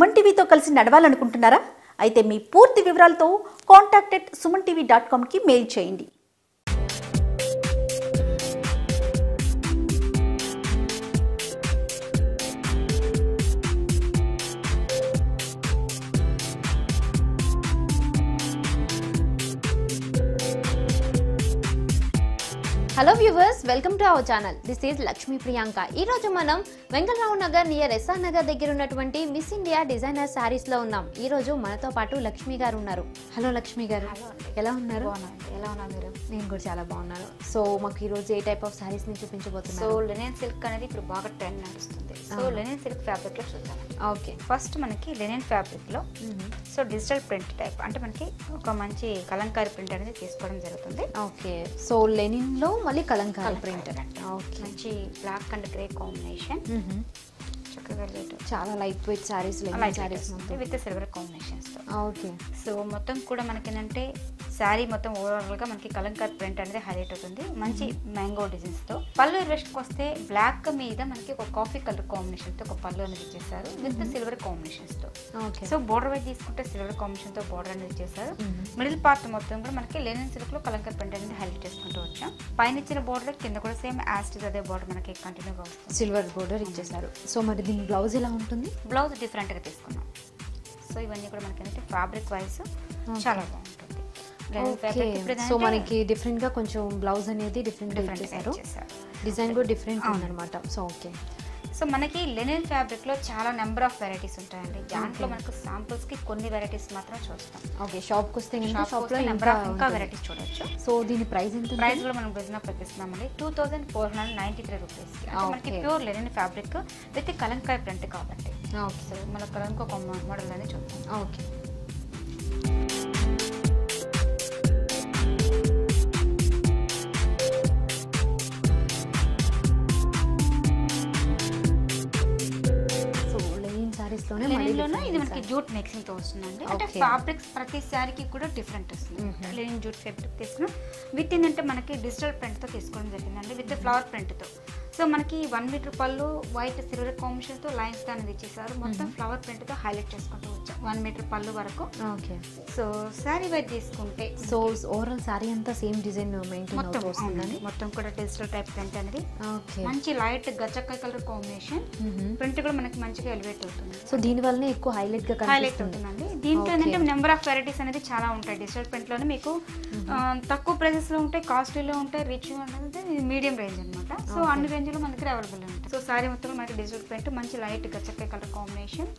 సుమన్ టీవీతో కలిసి నడవాలనుకుంటున్నారా? అయితే మీ పూర్తి వివరాలతో contact@sumantv.com కి మెయిల్ చేయండి. Hello viewers, welcome to our channel. This is Lakshmi Priyanka. ఈ రోజు మనం వెంకటరావు నగర్ నియర్ ఎస్ఆర్ నగర్ దగ్గర ఉన్నటువంటి మిస్ ఇండియా డిజైనర్ సారీస్ లో ఉన్నాం. ఈ రోజు మనతో పాటు లక్ష్మి గారు ఉన్నారు. హలో లక్ష్మి గారు, ఎలా ఉన్నారు? ఎలా ఉన్నారు మీరు? నేను కూడా చాలా బాగున్నాను. సో మాకు ఈ రోజు ఏ టైప్ ఆఫ్ సారీస్ ని చూపించబోతున్నారు? సో లెనిన్ సిల్క్ అనేది ఇప్పుడు బాగా ట్రెండ్ నడుస్తుంది. సో లెనిన్ సిల్క్ ఫ్యాబ్రిక్ లో చూద్దాం. ఓకే, ఫస్ట్ మనకి లెనిన్ ఫ్యాబ్రిక్ లో సో డిజిటల్ ప్రింట్ టైప్ అంటే మనకి ఒక మంచి కలంకారీ ప్రింట్ అనేది తీసుకోవడం జరుగుతుంది. ఓకే, సో లెనిన్ లో మళ్ళీ కలంకారీ ప్రింట్. ఓకే, మంచి బ్లాక్ అండ్ గ్రే కాంబినేషన్, చక్కగా చాలా light weight saris, linen saris with silver combinations తో. ఓకే, సో మొత్తం కూడా మనకి ఏంటంటే శారీ మొత్తం ఓవరాల్ గా మనకి కలంకారీ ప్రింట్ అనేది హైలైట్ అవుతుంది. మంచి మ్యాంగో డిజైన్స్ తో. పళ్ళు వెస్ట్ వస్తే బ్లాక్ మీద మనకి ఒక కాఫీ కలర్ కాంబినేషన్ తో ఒక పళ్ళు అనేది ఇచ్చేసారు విత్ సిల్వర్ కాంబినేషన్స్ తో. సో బోర్డర్ వైజ్ తీసుకుంటే సిల్వర్ కాంబినేషన్ తో బోర్డర్ అనేది ఇచ్చేసారు. మిడిల్ పార్ట్ మొత్తం కూడా మనకి లెనిన్ సిల్క్ లో కలంకారీ ప్రింట్ అనేది హైలైట్ చేసుకుంటూ వచ్చాం. పైన ఇచ్చిన బోర్డర్ కింద కూడా సేమ్ యాస్టిజ్ అదే బోర్డర్ మనకి కంటిన్యూగా వస్తుంది. సిల్వర్ బోర్డర్ ఇచ్చేసారు. సో మరి దీని బ్లౌజ్ ఎలా ఉంటుంది? బ్లౌజ్ డిఫరెంట్ గా తీసుకున్నాం. సో ఇవన్నీ కూడా మనకి ఏంటంటే ఫ్యాబ్రిక్ వైజ్ చాలా బాగుంటుంది. సో మనకి డిఫరెంట్ గా కొంచెం బ్లౌజ్ అనేది డిఫరెంట్ చేశారు, డిజైన్ కూడా డిఫరెంట్ ఉందన్నమాట. సో ఓకే, సో మనకి లెనిన్ ఫ్యాబ్రిక్ లో చాలా నెంబర్ ఆఫ్ వెరైటీస్ ఉంటాయండి. దాంట్లో మనకు శాంపుల్స్ కి కొన్ని వెరైటీస్ మాత్రం చూస్తాం. ఓకే, షాప్ కి వస్తే షాప్ లో ఇంకా వెరైటీస్ చూడొచ్చు. సో దీని ప్రైస్ ఎంత? ప్రైస్ కూడా మనం బిజినెస్ పెట్టిస్తున్నామండి 2493 రూపీస్. మనకి pure linen fabric with Kalamkari print కాబట్టి. ఓకే, సో మన కలంకా ఒక మోడల్ అనేది చూద్దాం. ఓకే, ఇది మనకి జూట్ మిక్సింగ్ తో వస్తుందండి. అంటే ఫ్యాబ్రిక్స్ ప్రతి శారీకి కూడా డిఫరెంట్ వస్తుంది. లెనిన్ జూట్ ఫ్యాబ్రిక్ తీసుకున్నాం విత్ ఏంటంటే మనకి డిజిటల్ ప్రింట్ తో తీసుకోవడం జరిగిందండి విత్ ఫ్లవర్ ప్రింట్ తో. సో మనకి 1 మీటర్ పళ్ళు వైట్ సిల్వర్ కాంబినేషన్ తో లైన్స్ అనేది ఇచ్చేసారు. మొత్తం ఫ్లవర్ ప్రింట్ తో హైలైట్ చేసుకుంటూ వచ్చాం 1 మీటర్ పళ్ళు వరకు. ఓకే, సో శారీ వైట్ తీసుకుంటే సో ఓవరాల్ శారీ అంతా సేమ్ డిజైన్ మెయింటైన్ అవుతూ వస్తుందండి. మొత్తం కూడా డిజిటల్ టైప్ ప్రింట్ అనేది. ఓకే, మంచి లైట్ గచ్చకాయ కలర్ కాంబినేషన్ ప్రింట్ కూడా మనకి మంచిగా ఎలివేట్ అవుతుంది. సో దీని వల్లనే ఎక్కువ హైలైట్ గా అవుతుందండి. దీంట్లో ఏంటంటే నెంబర్ ఆఫ్ వెరైటీస్ అనేది చాలా ఉంటాయి. డిజిటల్ ప్రింట్ లోనే మీకు తక్కువ ప్రైసెస్ లో ఉంటాయి, కాస్ట్లీలో ఉంటాయి, రిచ్ అనేది మీడియం రేంజ్ అనమాట. సో అన్ని రేంజ్ లో మనకి అవైలబుల్ ఉంటాయి. సో సారీ మొత్తం మనకి డిజిటల్ ప్రింట్ మంచి లైట్ గచ్చకాయ కలర్ కాంబినేషన్,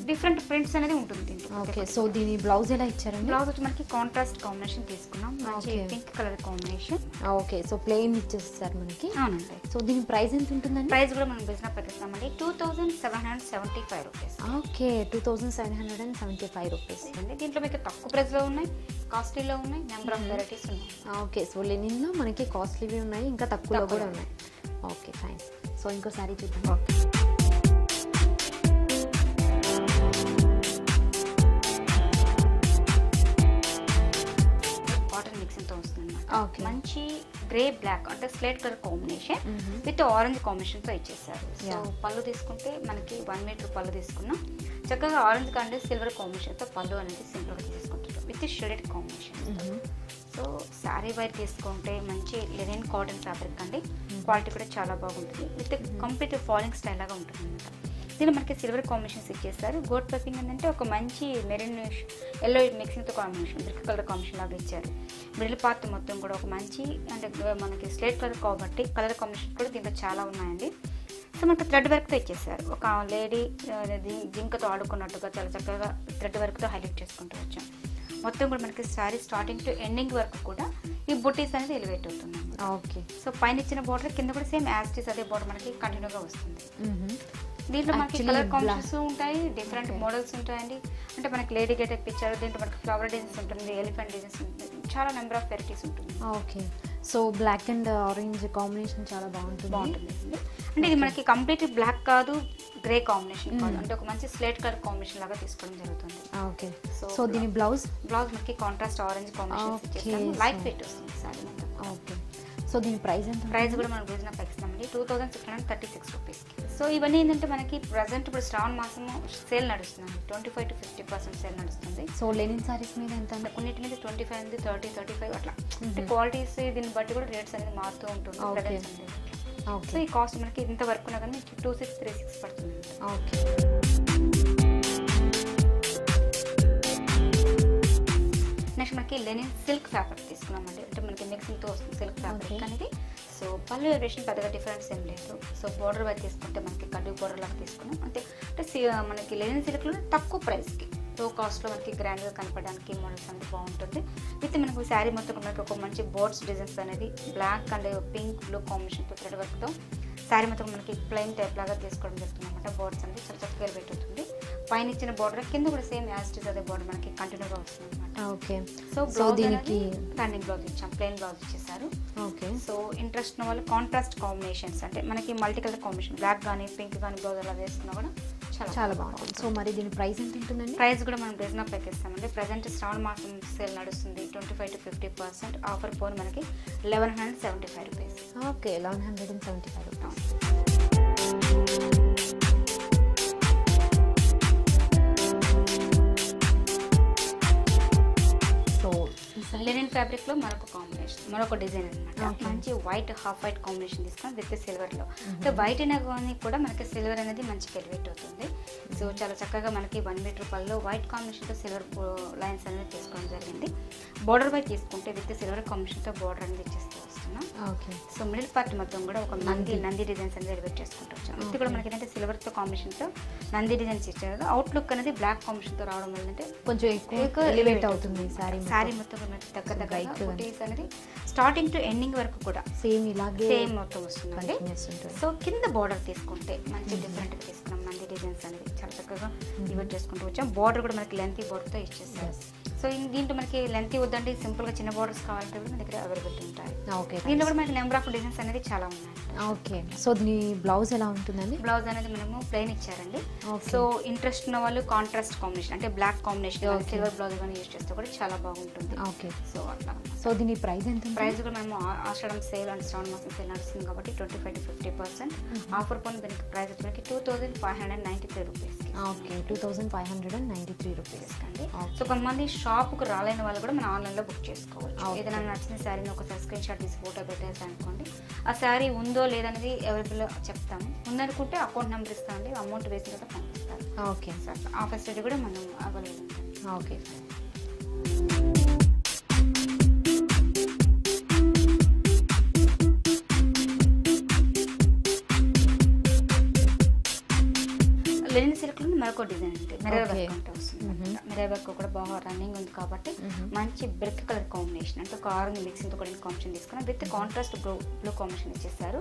డిఫరెంట్ ప్రింట్స్ అనేది ఉంటుంది దీంట్లో. ఓకే, సో దీని బ్లౌజ్ ఎలా ఇచ్చారండి? బ్లౌజ్ వచ్చి మనకి కాంట్రాస్ట్ కాంబినేషన్ తీసుకున్నాం, మంచి pink colour combination. Okay, so plain ఇచ్చేస్తారు మనకి. అవునండి. సో దీని ప్రైస్ ఎంత ఉంటుందండి? ప్రైస్ కూడా మనం బిజినెస్ పెట్టిస్తామండి 2775 రూపీస్. Okay, 2775 rupees. దీంట్లో మీకు తక్కువ ప్రైస్ లో ఉన్నాయి, కాస్ట్లీలో ఉన్నాయి, నెంబర్ ఆఫ్ వెరైటీస్ ఉన్నాయి. ఓకే, సో లెనిన్ లో మనకి కాస్ట్లీవి ఉన్నాయి, ఇంకా తక్కువలో కూడా ఉన్నాయి. Okay fine. సో ఇంకో సారీ చూద్దాం. కాటన్ మిక్సింగ్ తో వస్తుంది అన్నమాట. మంచి గ్రే బ్లాక్ అంటే slate colour combination with orange combination తో ఇచ్చేసారు. సో పళ్ళు తీసుకుంటే మనకి 1 మీటర్ పళ్ళు తీసుకున్నాం. చక్కగా ఆరెంజ్ కంటే సిల్వర్ కాంబినేషన్ తో పళ్ళు అనేది సింపుల్ గా తీసుకుంటారు with shaded combination. So sari wire తీసుకుంటే మంచి లెనిన్ కాటన్ ఫ్యాబ్రిక్ అండి. క్వాలిటీ కూడా చాలా బాగుంటుంది విత్ కంప్లీట్ ఫాలింగ్ స్టైల్ లాగా ఉంటుంది అనమాట. దీనిలో మనకి సిల్వర్ కాంబినేషన్స్ ఇచ్చేస్తారు. గోల్డ్ పైపింగ్ ఏంటంటే ఒక మంచి మెరూన్ ఎల్లో మిక్సింగ్తో కాంబినేషన్, బ్రిక్ కలర్ కాంబినేషన్ లాగా ఇచ్చారు. మిడిల్ పార్ట్ మొత్తం కూడా ఒక మంచి అంటే మనకి స్లేట్ కలర్ కాబట్టి కలర్ కాంబినేషన్ కూడా దీంట్లో చాలా ఉన్నాయండి. సో మనకి థ్రెడ్ వర్క్తో ఇచ్చేసారు. ఒక లేడీ జింకతో ఆడుకున్నట్టుగా చాలా చక్కగా థ్రెడ్ వర్క్తో హైలైట్ చేసుకుంటూ వచ్చాం. మొత్తం కూడా మనకి శారీ స్టార్టింగ్ టు ఎండింగ్ వరకు కూడా ఈ బుటీస్ అనేది ఎలివేట్ అవుతుంది. ఓకే, సో పైన ఇచ్చిన బోర్డర్ కింద కూడా సేమ్ యాస్టిస్ అదే బోర్డర్ మనకి కంటిన్యూగా వస్తుంది. దీంట్లో మనకి కలర్ కాంబినేషన్స్ ఉంటాయి, డిఫరెంట్ మోడల్స్ ఉంటాయండి. అంటే మనకి లేడీ గెటప్ ఇచ్చారు, దీంట్లో మనకి ఫ్లవర్ డిజైన్స్ ఉంటుంది, ఎలిఫెంట్ డిజైన్స్ ఉంటుంది, చాలా నెంబర్ ఆఫ్ వెరైటీస్ ఉంటుంది. Okay, so black and orange combination చాలా బాగుంటుంది. అంటే ఇది మనకి కంప్లీట్ బ్లాక్ కాదు, గ్రే కాంబినేషన్ కాదు, అంటే ఒక మంచి స్లేట్ కలర్ కాంబినేషన్ లాగా తీసుకోవడం జరుగుతుంది. ఓకే, సో దీని బ్లౌజ్ మనకి contrast orange combination light weight వస్తుంది సారీ మొత్తం. ఓకే, సో దీని ప్రైస్ ఎంత? ప్రైస్ కూడా మనం రీజనబుల్ ఇస్తామండి, 2636 రూపీస్. సో ఇవన్నీ ఏంటంటే మనకి ప్రజెంట్ ఇప్పుడు శ్రావణ మాసము సేల్ నడుస్తుంది, 25 to 50% సేల్ నడుస్తుంది. సో లెనిన్ సారీస్ మీద ఎంత? కొన్నిటి మీద 25 ఉంది, 30, 35 అట్లా. అంటే క్వాలిటీస్ దీన్ని బట్టి కూడా రేట్స్ అనేది మారుతూ ఉంటుంది. సో ఈ కాస్ట్ మనకి ఇంత వరకు ఉన్నా కానీ 2636 పడుతుంది. ఓకే. నెక్స్ట్ మనకి లెనిన్ సిల్క్ ఫ్యాబ్రిక్ తీసుకున్నామండి, అంటే మనకి మిక్సింగ్తో వస్తుంది సిల్క్ ఫ్యాబ్రిక్ అనేది. సో పళ్ళు వేరియేషన్ పెద్దగా డిఫరెన్స్ ఏం లేదు. సో బోర్డర్ వైపు తీసుకుంటే మనకి కడ్డూ బోర్డర్ లాగా తీసుకున్నాం అంటే మనకి లెనిన్ సిల్క్లో తక్కువ ప్రైస్కి లో కాస్ట్లో మనకి గ్రాండ్గా కనపడడానికి మోడల్స్ అనేది బాగుంటుంది. విత్ మనకు శారీ మొత్తం మనకి ఒక మంచి బోర్డ్స్ డిజైన్స్ అనేది బ్లాక్ అండ్ పింక్ బ్లూ కాంబినేషన్తో థ్రెడ్ వర్క్తో శారీ మొత్తం మనకి ప్లెయిన్ టైప్ లాగా తీసుకోవడం జరుగుతుంది అనమాట. బోర్డ్స్ అనేది చాలా చక్కగా పెట్టుతుంది. పైన ఇచ్చిన బోర్డర్ కింద కూడా సేమ్ యాస్టిస్ అదే బోర్డర్ మనకి కంటిన్యూగా వస్తుంది అనమాట. ఓకే. సో బ్లౌజ్ దీనికి రన్నింగ్ బ్లౌజ్ ఇచ్చాం, ప్లెయిన్ బ్లౌజ్ ఇచ్చేసారు. ఓకే. సో ఇంట్రెస్ట్ ఉన్న వాళ్ళు కాంట్రాస్ట్ కాంబినేషన్స్ అంటే మనకి మల్టీ కలర్ కాంబినేషన్ బ్లాక్ కానీ పింక్ కానీ బ్లౌజ్ అలా వేసుకున్నా కూడా చాలా బాగుంటుంది. సో మరి దీని ప్రైస్ ఎంత ఉంటుందండి? ప్రైస్ కూడా మనం రీజనబుల్ ప్యాక్ ఇస్తామండి. ప్రజెంట్ శ్రావణ మాసం సేల్ నడుస్తుంది, 25 to 50% ఆఫర్ పోను మనకి 1175 rupees. Okay, 1175 rupees. Linen fabric లో మరొక కాంబినేషన్, మరొక డిజైన్ అనమాట. మంచి వైట్ హాఫ్ వైట్ కాంబినేషన్ తీసుకుని విత్ సిల్వర్ లో. అంటే వైట్ అయినా కానీ కూడా మనకి సిల్వర్ అనేది మంచి ఎలివేట్ అవుతుంది. సో చాలా చక్కగా మనకి 1 మీటర్ రూపాయల్లో వైట్ కాంబినేషన్ తో సిల్వర్ లైన్స్ అనేది తీసుకోవడం జరిగింది. బోర్డర్ వైట్ తీసుకుంటే విత్ సిల్వర్ కాంబినేషన్ తో బోర్డర్ అనేది ఇచ్చేస్తూ వస్తున్నాం. సో మిడిల్ పార్ట్ మొత్తం కూడా ఒక నంది డిజైన్స్ అనేది ఎలివేట్ చేసుకుంటూ వచ్చాం. ఇది కూడా మనకి ఏంటంటే సిల్వర్ తో కాంబినేషన్ తో నంది డిజైన్స్ ఇచ్చారు. అవుట్ లుక్ అనేది బ్లాక్ కాంబినేషన్ తో రావడం వల్ల అంటే కొంచెం ఎక్కువ ఎలివేట్ అవుతుంది శారీ మొత్తం దగ్గర బుటీస్ అనేది స్టార్టింగ్ టు ఎండింగ్ వరకు కూడా సేమ్ మొత్తం వస్తుంది. సో కింద బోర్డర్ తీసుకుంటే మంచి డిఫరెంట్ గా తీసుకున్నాం. నంది డిజైన్స్ అనేది చాలా చక్కగా డివైడ్ చేసుకుంటూ వచ్చాం. బోర్డర్ కూడా మనకి లెంతీ బోర్డర్ తో ఇచ్చేసారు. సో దీంట్లో మనకి లెంతీ వద్దంటే సింపుల్ గా చిన్న బోర్డర్స్ కావాలంటే కూడా మన దగ్గర అవైలబిలిటీ ఉంటాయి. దీంట్లో కూడా మనకి నెంబర్ ఆఫ్ డిజైన్స్ అనేది చాలా ఉన్నాయి. ఓకే. సో దీని బ్లౌజ్ ఎలా ఉంటుందండి? బ్లౌజ్ అనేది మనము ప్లెయిన్ ఇచ్చారండి. సో ఇంట్రెస్ట్ ఉన్న వాళ్ళు కాంట్రాస్ట్ కాంబినేషన్ అంటే బ్లాక్ కాంబినేషన్ సిల్వర్ బ్లౌజ్ కానీ యూజ్ చేస్తే కూడా చాలా బాగుంటుంది. ఓకే. సో అట్లా. సో దీని ప్రైస్ ఎంత? ప్రైస్ కూడా మేము ఆషాఢం సేల్ అండ్ శ్రావణ మాసం సేల్ నడుస్తుంది కాబట్టి 25 to 50% ఆఫర్ పోను దీనికి ప్రైస్ వచ్చి 2593 రూపీస్. ఓకే, 2593 రూపీస్ అండి. సో కొంతమంది షాప్కు రాలేని వాళ్ళు కూడా మనం ఆన్లైన్లో బుక్ చేసుకోవచ్చు. ఏదైనా నచ్చిన శారీని ఒకసారి స్క్రీన్ షాట్ తీసి ఫోటో పెట్టేసి అనుకోండి, ఆ శారీ ఉందో లేదనేది అవైలబుల్ చెప్తాము. ఉందనుకుంటే అకౌంట్ నెంబర్ ఇస్తామండి, అమౌంట్ వేసిన తర్వాత పంపిస్తారు. ఓకే సార్, ఆ ఫెసిలిటీ కూడా మనం అవైలబుల్ ఉంటుంది. ఓకే. లెనిన్ సిల్క్ లో మరొక డిజైన్ అంటే మిర్రర్ వర్క్ అంటే వస్తుంది. మిర్రర్ వర్క్ కూడా బాగా రన్నింగ్ ఉంది కాబట్టి మంచి బ్రిక్ కలర్ కాంబినేషన్ అంటే ఒక ఆరెంజ్ మిక్సింగ్ తో కూడా కాంబినేషన్ తీసుకున్నాం. విత్ కాంట్రాస్ట్ బ్లూ కాంబినేషన్ ఇచ్చేసారు.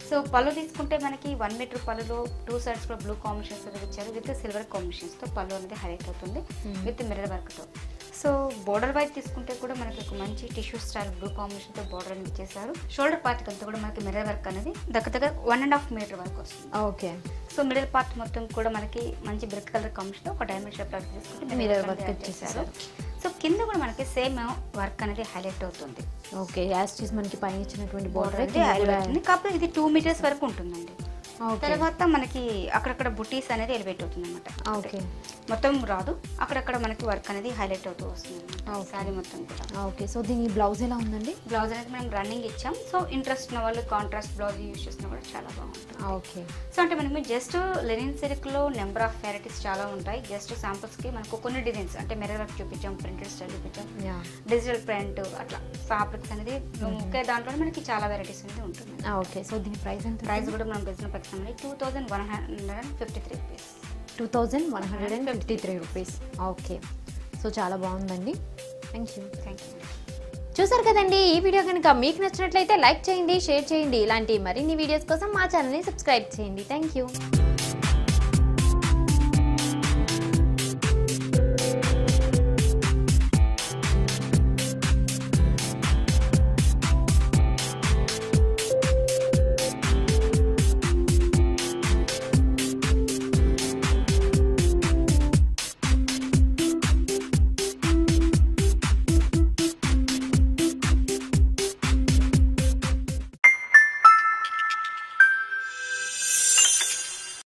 సో పళ్ళు తీసుకుంటే మనకి 1 మీటర్ పళ్ళులో 2 sides కూడా బ్లూ కాంబినేషన్స్ తో ఇచ్చారు. విత్ సిల్వర్ కాంబినేషన్స్ తో పళ్ళు అనేది హైలైట్ అవుతుంది విత్ మిర్రర్ వర్క్ తో. సో బోర్డర్ వైపు తీసుకుంటే కూడా మనకి ఒక మంచి టిష్యూ స్టైల్ బ్లూ కాంబినేషన్ తో బోర్డర్ అనేది ఇచ్చేసారు. షోల్డర్ పార్ట్ అంతా కూడా మనకి మిర్రర్ వర్క్ అనేది దగ్గర 1.5 మీటర్ వరకు వస్తుంది. ఓకే. సో మిడిల్ పార్ట్ మొత్తం కూడా మనకి మంచి బ్రిక్ కలర్ కాంబినేషన్ ఒక డైమండ్ షేప్ లాగా తీసుకుంటే మిర్రర్ వర్క్ ఇచ్చేసారు. సో కింద కూడా మనకి సేమ్ వర్క్ అనేది హైలైట్ అవుతుంది. ఓకే, యాస్టిస్ మనకి పైన ఇచ్చినటువంటి బోర్డర్ అయితే హైలైట్ అవుతుంది. కాకపోతే ఇది 2 మీటర్స్ వరకు ఉంటుందండి. తర్వాత మనకి అక్కడక్కడ బుటీస్ అనేది ఎలివేట్ అవుతుంది అనమాట. ఓకే, మొత్తం రాదు, అక్కడక్కడ మనకి వర్క్ అనేది హైలైట్ అవుతూ వస్తుంది శారీ మొత్తం కూడా. ఓకే. సో దీని బ్లౌజ్ ఎలా ఉందండి? బ్లౌజ్ అనేది మనం రన్నింగ్ ఇచ్చాం. సో ఇంట్రెస్ట్ ఉన్న వాళ్ళు కాంట్రాస్ట్ బ్లౌజ్ యూజ్ చేసినా కూడా చాలా బాగుంటుంది. ఓకే. సో అంటే మనకి జస్ట్ లెనిన్ సిల్క్ లో నెంబర్ ఆఫ్ వెరైటీస్ చాలా ఉంటాయి. జస్ట్ శాంపుల్స్ కి మనకు కొన్ని డిజైన్స్ అంటే మిర్రర్ వర్క్ చూపించాం, ప్రింటెడ్ స్టైల్ చూపించాం, డిజిటల్ ప్రింట్ అట్లా ఫ్యాబ్రిక్స్ అనేది ఒకే దాంట్లో మనకి చాలా వెరైటీస్ అనేది ఉంటుంది. ఓకే. సో దీని ప్రైస్ ఎంత? ప్రైస్ కూడా మనం బిజినెస్ పక్షంలో 2153 రూపీస్. 2153 రూపీస్. ఓకే. సో చాలా బాగుందండి. Thank you. చూసారు కదండి, ఈ వీడియో కనుక మీకు నచ్చినట్లయితే లైక్ చేయండి, షేర్ చేయండి. ఇలాంటి మరిన్ని వీడియోస్ కోసం మా ఛానల్ని సబ్స్క్రైబ్ చేయండి. Thank you.